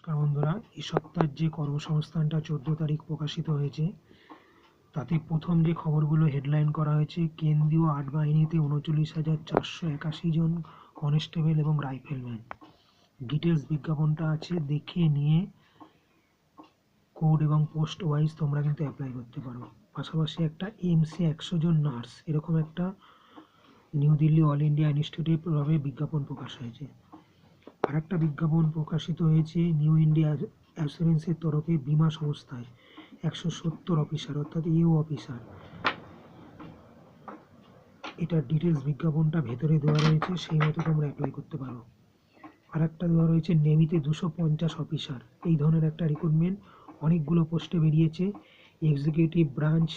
নমস্কার বন্ধুরা, এই সপ্তাহের যে কর্মসংস্থানটা 14 তারিখ প্রকাশিত হয়েছে তাতে প্রথম যে খবরগুলো হেডলাইন করা হয়েছে, কেন্দ্রীয় আট বাহিনীতে 39,481 জন কনস্টেবল এবং রাইফেলম্যান। ডিটেলস বিজ্ঞাপনটা আছে, দেখে নিয়ে কোড এবং পোস্ট ওয়াইজ তোমরা কিন্তু অ্যাপ্লাই করতে পারো। পাশাপাশি একটা এমসি 100 জন নার্স, এরকম একটা নিউ দিল্লি অল ইন্ডিয়া ইনস্টিটিউটভাবে বিজ্ঞাপন প্রকাশ হয়েছে। আর একটা বিজ্ঞাপন প্রকাশিত হয়েছে নিউ ইন্ডিয়া অ্যাসুরেন্সের তরফে বীমা সংস্থায় 170 অফিসার, অর্থাৎ ইউ অফিসার। এটার ডিটেলস বিজ্ঞাপনটা ভেতরে দেওয়া রয়েছে, সেই মতো তোমরা অ্যাপ্লাই করতে পারো। আর একটা দেওয়া রয়েছে নেভিতে 250 অফিসার, এই ধরনের একটা রিক্রুটমেন্ট অনেকগুলো পোস্টে বেরিয়েছে। Executive branch,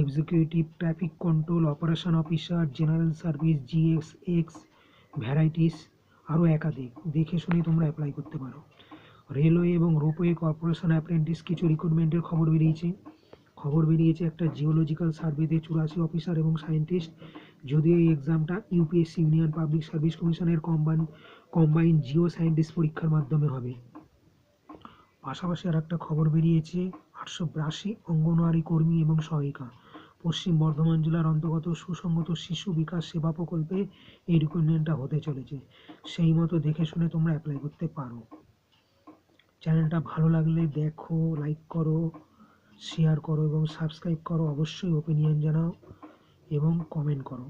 executive traffic control, operation officer, general service, GSX, varieties, আরও একাধিক। দেখে শুনে তোমরা অ্যাপ্লাই করতে পারো। রেলওয়ে এবং রোপওয়ে কর্পোরেশন অ্যাপ্রেন্টিস কিছু রিক্রুটমেন্টের খবর বেরিয়েছে একটা জিওলজিক্যাল সার্ভেতে 84 অফিসার এবং সায়েন্টিস্ট। যদিও এই এক্সামটা ইউপিএসসি ইউনিয়ন পাবলিক সার্ভিস কমিশনের কম্বাইন্ড জিও সায়েন্টিস্ট পরীক্ষার মাধ্যমে হবে। পাশাপাশি আর একটা খবর বেরিয়েছে 882 অঙ্গনওয়াড়ি কর্মী এবং সহায়িকা। পশ্চিম বর্ধমান জেলার অন্তর্গত সুসংহত শিশু বিকাশ সেবা প্রকল্পে এই রিক্রুটমেন্টটা হতে চলেছে। সেই মতো দেখে শুনে তোমরা অ্যাপ্লাই করতে পারো। চ্যানেলটা ভালো লাগলে দেখো, লাইক করো, শেয়ার করো এবং সাবস্ক্রাইব করো। অবশ্যই ওপিনিয়ন জানাও এবং কমেন্ট করো।